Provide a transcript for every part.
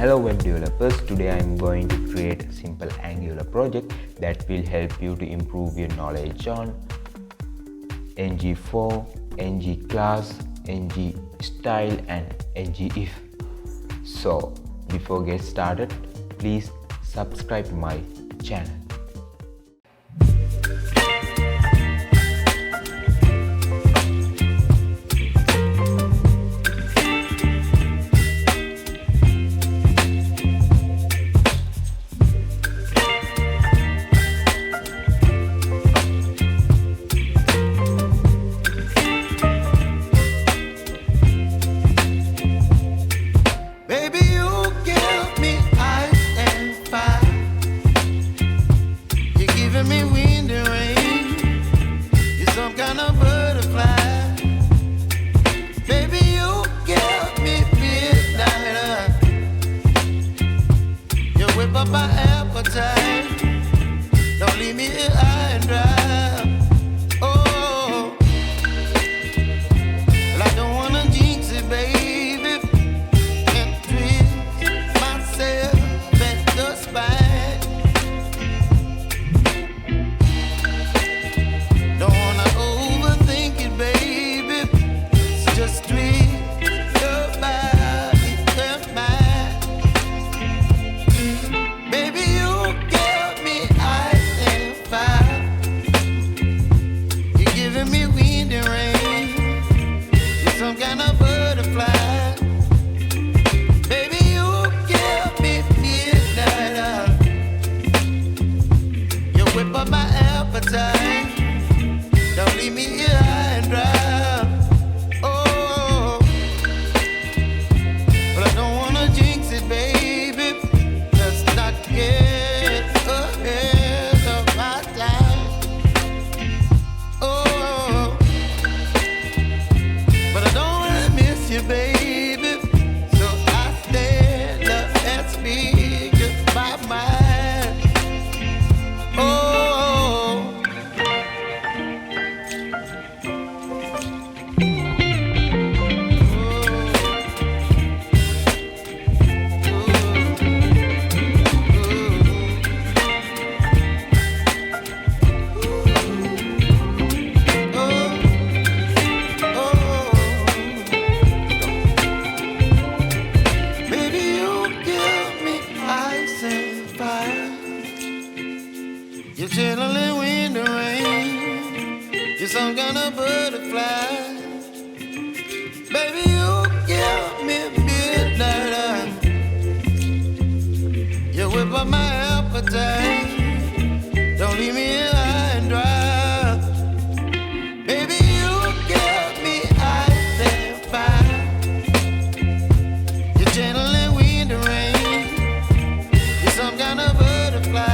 Hello web developers, today I am going to create a simple Angular project that will help you to improve your knowledge on ng-for, ng-class, ng-style and ng-if. So before get started, please subscribe to my channel. Don't leave me here high and dry. Oh, well, I don't wanna jinx it, baby, and twist myself at the spine. Don't wanna overthink it, baby. It's just twist your body and mine, baby. You give me ice and fire. You're giving me wind and rain. You're some kind of butterfly. Baby, you give me midnight. You whip up my appetite. Don't leave me here high and dry. Oh, but I don't wanna jinx it, baby. Let's not get ahead of my time. Oh, but I don't wanna miss you, baby. So I stand up and speak my mind. Oh. You're chilling wind and rain. You're some kind of butterfly. Baby, you give me midnight. You whip up my appetite. Don't leave me here high and dry. Baby, you give me ice and fire. You're channeling wind and rain. You're some kind of butterfly.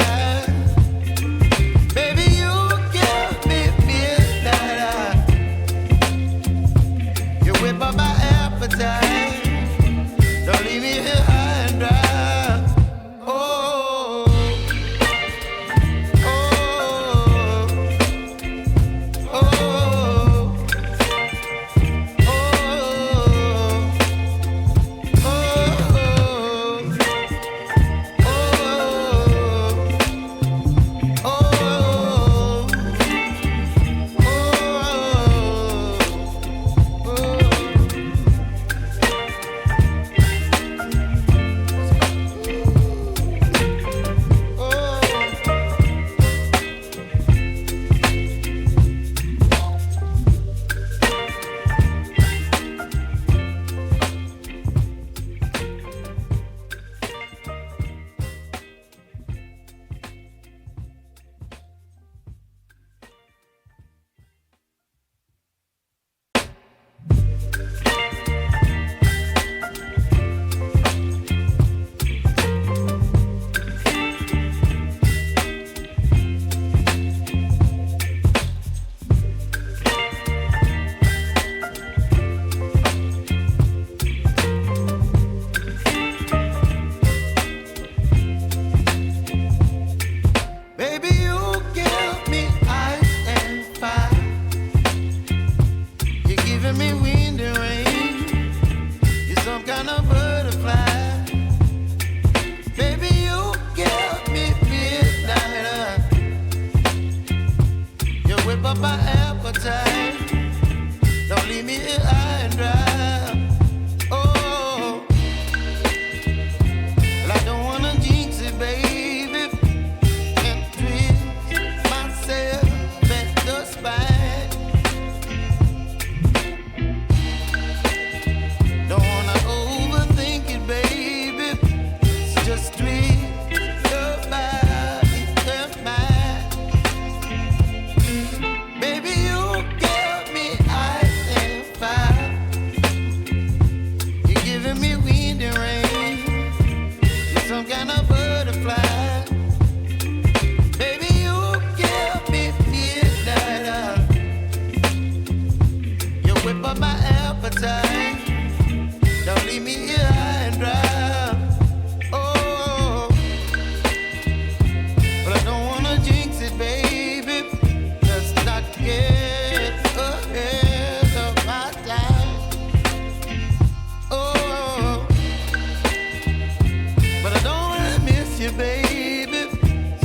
baby.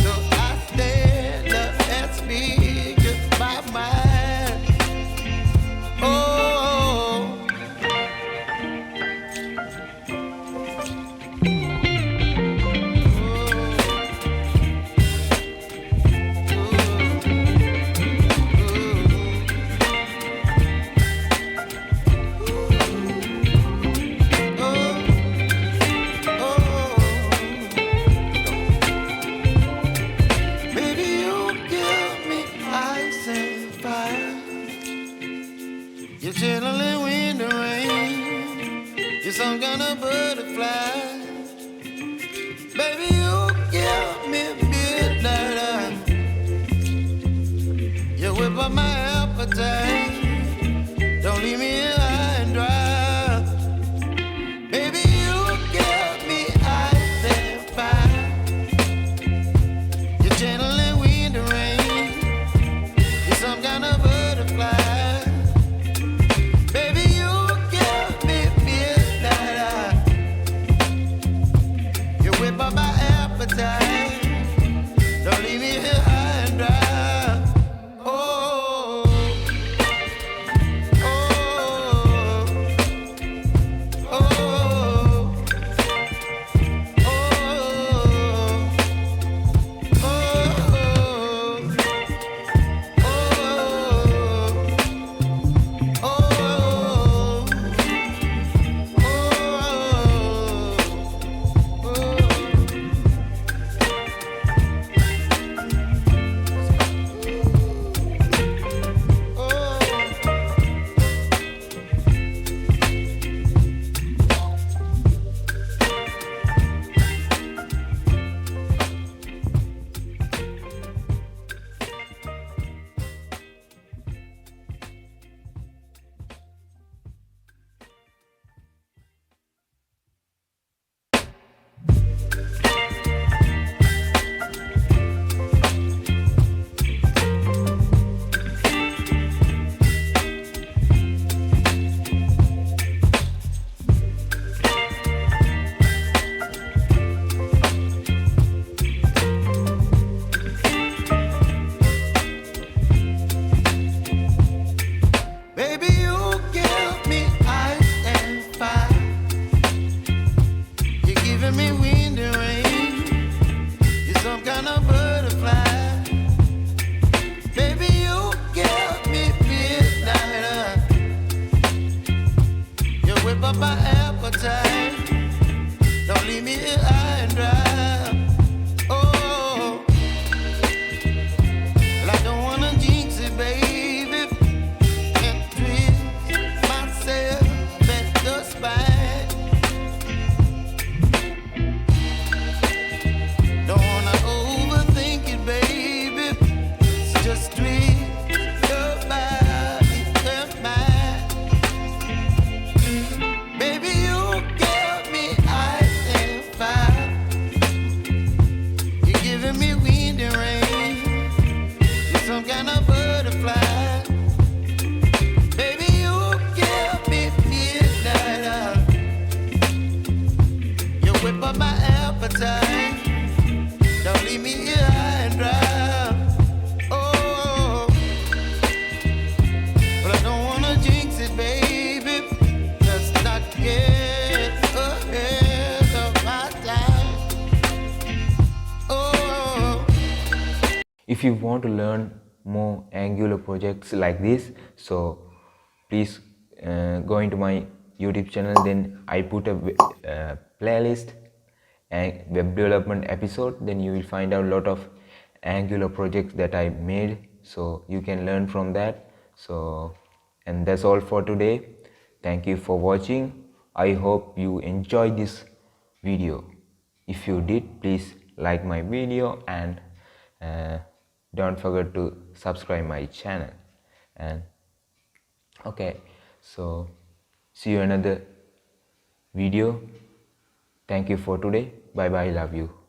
So I stand up and speak my mind. Oh, baby, you give me ice and fire. You're channeling wind and rain. You're some kind of butterfly. Baby, you give me midnight. You whip up my appetite. Don't leave me here high and dry. Baby, you give me ice and fire. You're channeling wind and rain. You're some kind of butterfly. Baby, you give me midnight. You whip up my appetite. Don't leave me here high and dry. Oh, oh, oh, baby, you give me ice and fire. You're giving me wind and rain. You're some kind of butterfly. Baby, you give me midnight. You whip up my appetite. Don't leave me here high and dry. Oh, well, I don't wanna jinx it, baby. Can't twist myself at the spine. Don't wanna overthink it, baby. It's just twist your body and mine. Baby, you give me ice and fire. You're giving me wind and rain. You're some kind of butterfly. Baby, you give me midnight. You whip up my appetite. Don't leave me here high and dry. Oh, but I don't wanna jinx it, baby. Let's not get ahead of my time. Oh. If you want to learn more Angular projects like this, so please go into my YouTube channel. Then I put a playlist and web development episode. Then you will find out a lot of Angular projects that I made, so you can learn from that. So, and that's all for today. Thank you for watching. I hope you enjoyed this video. If you did, please like my video and don't forget to subscribe my channel. And okay, so see you another video. Thank you for today. Bye bye. Love you.